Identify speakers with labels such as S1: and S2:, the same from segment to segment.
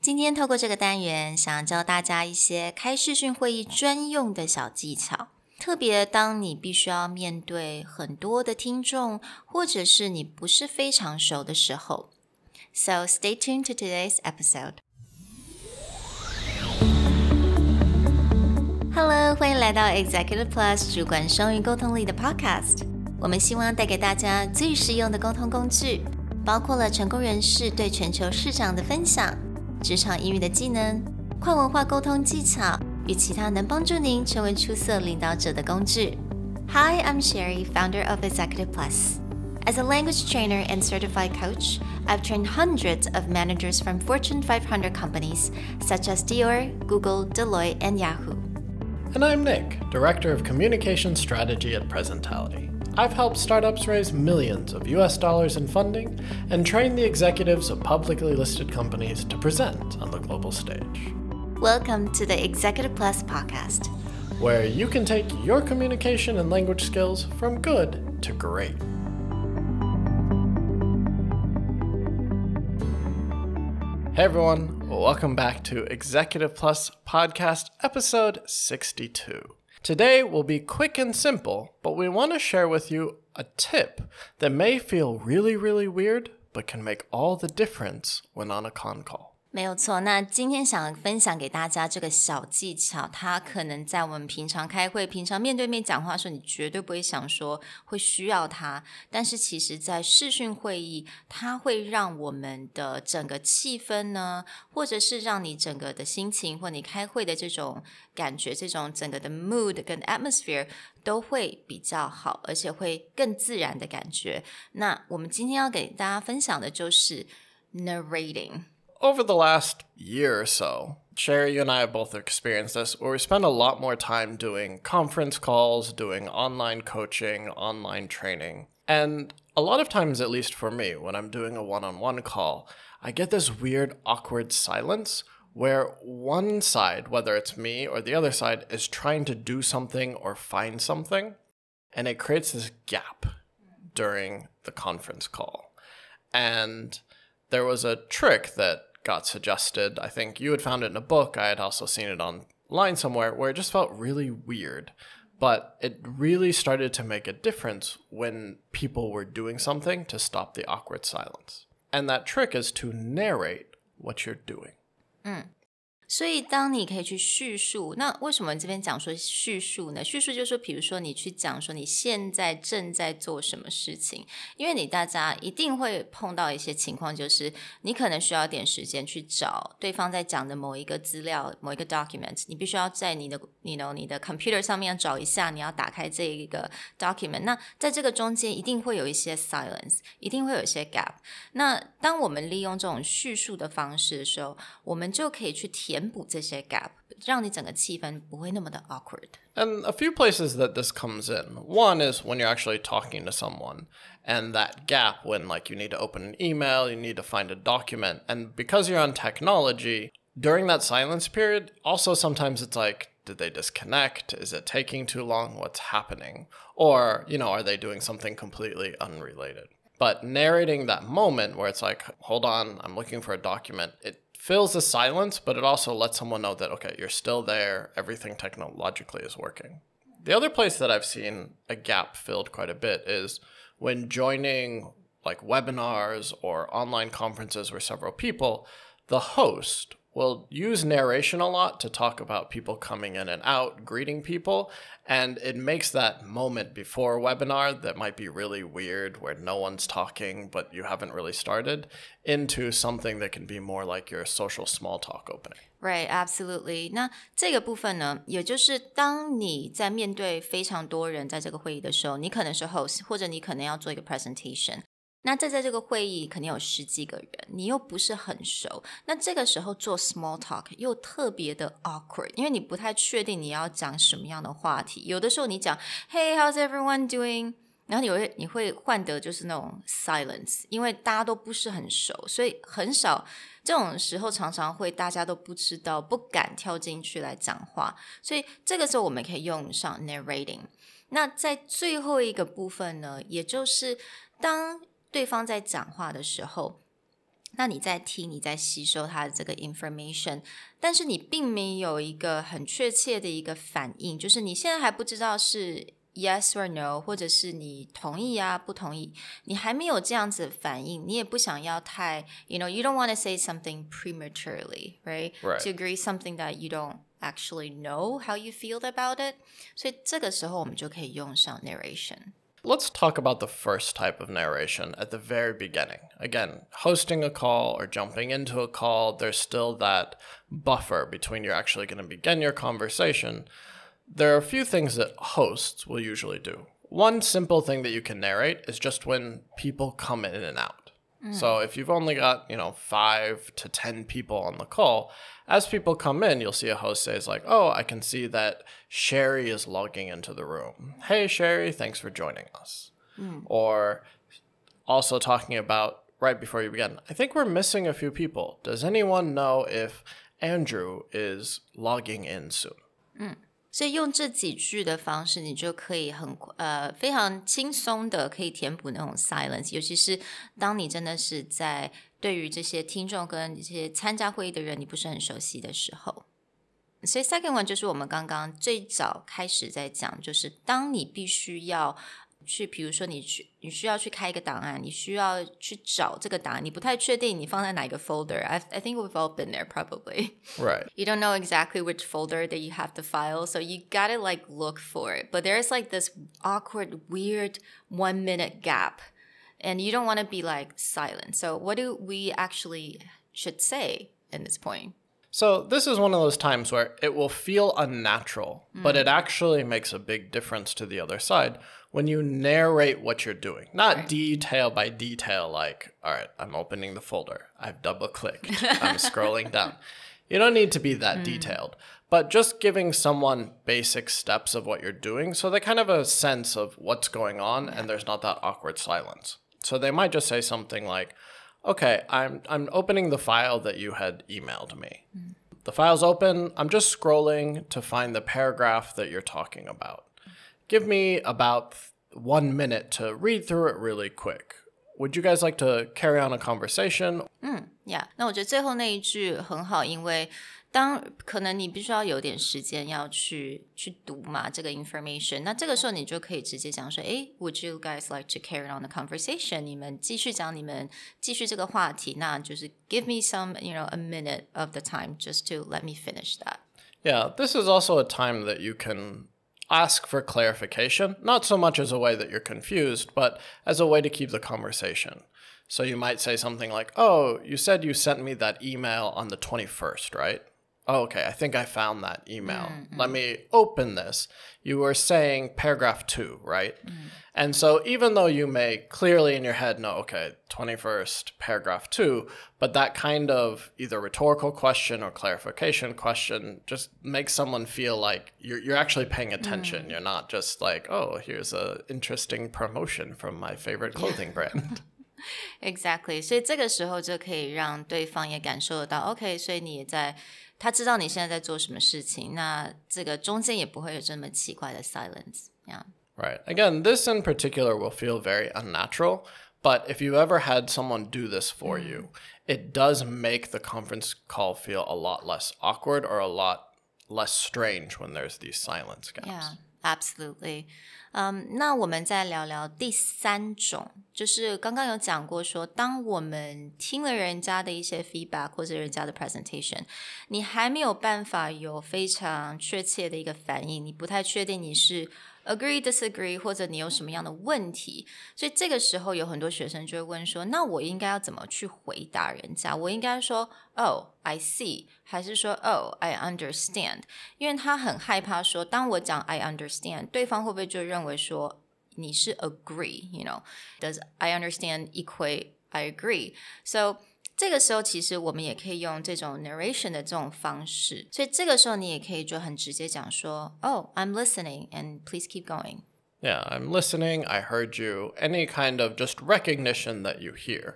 S1: 今天透过这个单元，想教大家一些开视讯会议专用的小技巧。特别当你必须要面对很多的听众，或者是你不是非常熟的时候。So stay tuned to today's episode. Hello, 欢迎来到 Executive Plus 主管双语沟通力的 podcast。我们希望带给大家最实用的沟通工具，包括了成功人士对全球市场的分享、职场英语的技能、跨文化沟通技巧与其他能帮助您成为出色领导者的工具。Hi, I'm Sherry, founder of Executive Plus. As a language trainer and certified coach, I've trained hundreds of managers from Fortune 500 companies such as Dior, Google, Deloitte, and Yahoo.
S2: And I'm Nick, Director of Communication Strategy at Presentality. I've helped startups raise millions of US dollars in funding and train the executives of publicly listed companies to present on the global stage.
S1: Welcome to the Executive Plus podcast,
S2: where you can take your communication and language skills from good to great. Hey everyone, welcome back to Executive Plus podcast episode 62. Today will be quick and simple, but we want to share with you a tip that may feel really weird, but can make all the difference when on a con call.
S1: 没有错，那今天想分享给大家这个小技巧，它可能在我们平常开会、平常面对面讲话的时候，你绝对不会想说会需要它，但是其实在视讯会议，它会让我们的整个气氛呢，或者是让你整个的心情，或你开会的这种感觉，这种整个的 mood 跟 atmosphere 都会比较好，而且会更自然的感觉。那我们今天要给大家分享的就是 narrating。Over
S2: the last year or so, Sherry, you and I have both experienced this, where we spend a lot more time doing conference calls, doing online coaching, online training. And a lot of times, at least for me, when I'm doing a one-on-one call, I get this weird, awkward silence where one side, whether it's me or the other side, is trying to do something or find something, and it creates this gap during the conference call. And there was a trick that got suggested. I think you had found it in a book. I had also seen it online somewhere where it just felt really weird. But it really started to make a difference when people were doing something to stop the awkward silence. And that trick is to narrate what you're doing.
S1: 所以当你可以去叙述，那为什么这边讲说叙述呢？叙述就是说，比如说你去讲说你现在正在做什么事情，因为大家一定会碰到一些情况，就是你可能需要点时间去找对方在讲的某一个资料，某一个 document， 你必须要在你的 computer 上面找一下，你要打开这一个 document。那在这个中间一定会有一些 silence， 一定会有一些 gap。那当我们利用这种叙述的方式的时候，我们就可以去填补这些 gap， 让你整个气氛不会那么的 awkward.
S2: And a few places that this comes in. One is when you're actually talking to someone, and that gap when you need to open an email, you need to find a document, and because you're on technology, during that silence period, also sometimes it's did they disconnect? Is it taking too long? What's happening? Or, are they doing something completely unrelated? But narrating that moment where it's hold on, I'm looking for a document, it fills the silence, but it also lets someone know that, okay, you're still there, everything technologically is working. The other place that I've seen a gap filled quite a bit is when joining webinars or online conferences where several people, the host will use narration a lot to talk about people coming in and out, greeting people, and it makes that moment before a webinar that might be really weird where no one's talking but you haven't really started into something that can be more like your social small talk opening.
S1: Right, absolutely. 那这个部分呢，也就是当你在面对非常多人在这个会议的时候，你可能是 host， 或者你可能要做一个 presentation。那在这个会议可能有10几个人，你又不是很熟，那这个时候做 small talk 又特别的 awkward， 因为你不太确定你要讲什么样的话题。有的时候你讲 Hey, how's everyone doing? 然后你会换得就是那种 silence， 因为大家都不是很熟，所以很少这种时候常常会大家都不知道，不敢跳进去来讲话，所以这个时候我们可以用上 narrating。那在最后一个部分呢，也就是当对方在讲话的时候，那你在听，你在吸收它的这个 information， 但是你并没有一个很确切的一个反应，就是你现在还不知道是 yes or no， 或者是你同意啊不同意，你还没有这样子的反应，你也不想要太 you don't want to say something prematurely, right? To agree something that you don't actually know how you feel about it. 所以这个时候我们就可以用上 narration。Let's
S2: talk about the first type of narration at the very beginning. Again, hosting a call or jumping into a call, there's still that buffer between you're actually going to begin your conversation. There are a few things that hosts will usually do. One simple thing that you can narrate is just when people come in and out. So if you've only got, 5 to 10 people on the call, as people come in, you'll see a host says like, oh, I can see that Sherry is logging into the room. Hey, Sherry, thanks for joining us. Or also talking about right before you begin, I think we're missing a few people. Does anyone know if Andrew is logging in soon?
S1: 所以用这几句的方式，你就可以非常轻松的可以填补那种 silence， 尤其是当你真的是在对于这些听众跟这些参加会议的人你不是很熟悉的时候。所以 second one 就是我们刚刚最早开始在讲，就是当你必须要去，比如说你需要去开一个档案，你需要去找这个档案，你不太确定你放在哪一个 folder. I think we've all been there probably.
S2: Right.
S1: You don't know exactly which folder that you have the file, so you gotta like look for it. But there's like this awkward, weird 1 minute gap, and you don't want to be like silent. So what do we actually should say in this point?
S2: So this is one of those times where it will feel unnatural, but it actually makes a big difference to the other side when you narrate what you're doing. Not detail by detail like, all right, I'm opening the folder. I've double-clicked. I'm scrolling down. You don't need to be that detailed, but just giving someone basic steps of what you're doing so they kind of have a sense of what's going on and there's not that awkward silence. So they might just say something like, okay, I'm opening the file that you had emailed me. The file's open. I'm just scrolling to find the paragraph that you're talking about. Give me about 1 minute to read through it really quick. Would you guys like to carry on a conversation?
S1: Yeah. 那我觉得最后那一句很好，因为当可能你必须要有点时间要去读嘛这个 information， 那这个时候你就可以直接讲说would you guys like to carry on the conversation？ 你们继续讲你们继续这个话题，那就是 give me some a minute of the time just to let me finish that.
S2: Yeah, this is also a time that you can ask for clarification, not so much as a way that you're confused, but as a way to keep the conversation. So you might say something like, oh, you said you sent me that email on the 21st, right? Oh, okay, I think I found that email. Let me open this. You were saying paragraph 2, right? And so even though you may clearly in your head know, okay, 21st, paragraph 2, but that kind of either rhetorical question or clarification question just makes someone feel like you're actually paying attention. You're not just like, oh, here's an interesting promotion from my favorite clothing brand.
S1: Exactly. 所以这个时候就可以让对方也感受得到 OK， 所以你也在他知道你现在在做什么事情，那这个中间也不会有这么奇怪的 silence. Yeah.
S2: Right. Again, this in particular will feel very unnatural, but if you ever had someone do this for you, it does make the conference call feel a lot less awkward or a lot less strange when there's these silence gaps.
S1: Yeah, absolutely. 那我们再聊聊第三种，就是刚刚有讲过说，当我们听了人家的一些 feedback 或者人家的 presentation， 你还没有办法有非常确切的一个反应，你不太确定你是agree, disagree 或者你有什么样的问题，所以这个时候有很多学生就会问说，那我应该要怎么去回答人家？我应该说 Oh, I see 还是说 Oh, I understand？ 因为他很害怕说，当我讲 I understand， 对方会不会就认为说你是 agree, Does I understand equate I agree? So这个时候其实我们也可以用这种 narration 的这种方式，所以这个时候你也可以就很直接讲说 Oh, I'm listening and please keep going.
S2: Yeah, I'm listening, I heard you, any kind of just recognition that you hear.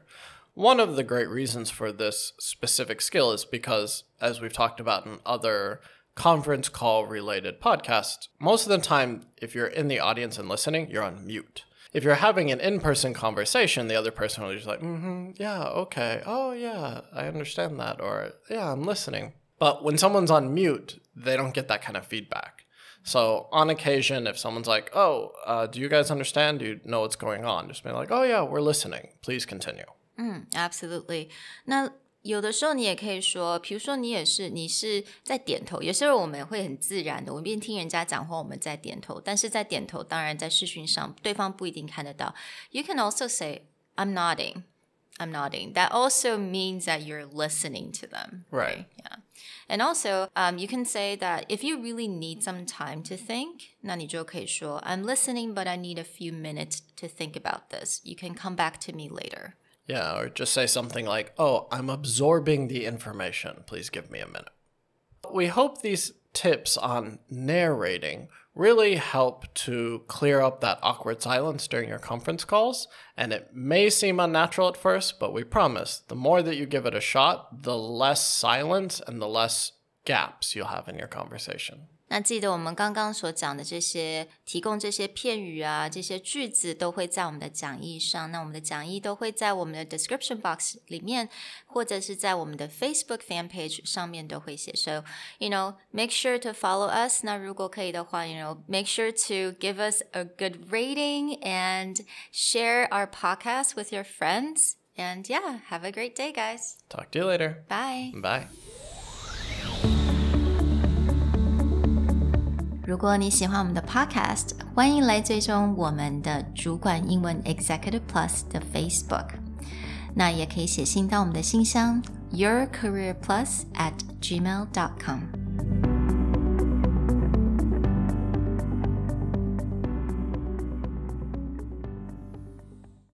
S2: One of the great reasons for this specific skill is because, as we've talked about in other conference call related podcasts, most of the time, if you're in the audience and listening, you're on mute. If you're having an in-person conversation, the other person will just like, yeah, okay, oh yeah, I understand that, or yeah, I'm listening. But when someone's on mute, they don't get that kind of feedback. So on occasion, if someone's like, do you guys understand? Do you know what's going on? Just be like, oh yeah, we're listening. Please continue.
S1: Absolutely. 那有的时候你也可以说，比如说你是在点头，有时候我们会很自然的，我们边听人家讲话，我们在点头，但是在点头，当然在视讯上，对方不一定看得到。You can also say, I'm nodding. That also means that you're listening to them.
S2: Right.
S1: Yeah. And also, you can say that if you really need some time to think, 那你就可以说 I'm listening, but I need a few minutes to think about this. You can come back to me later.
S2: Yeah, or just say something like, I'm absorbing the information. Please give me a minute. We hope these tips on narrating really help to clear up that awkward silence during your conference calls. And it may seem unnatural at first, but we promise the more that you give it a shot, the less silence and the less gaps you'll have in your conversation.
S1: 那记得我们刚刚所讲的这些提供这些片语啊，这些句子都会在我们的讲义上，那我们的讲义都会在我们的 description box 里面，或者是在我们的 Facebook fan page 上面都会写。So, make sure to follow us. 那如果可以的话make sure to give us a good rating and share our podcast with your friends. And yeah, have a great day, guys.
S2: Talk to you later.
S1: Bye.
S2: Bye.
S1: 如果你喜欢我们的 podcast， 欢迎来追踪我们的主管英文 Executive Plus 的 Facebook。那也可以写信到我们的信箱 yourcareerplus@gmail.com。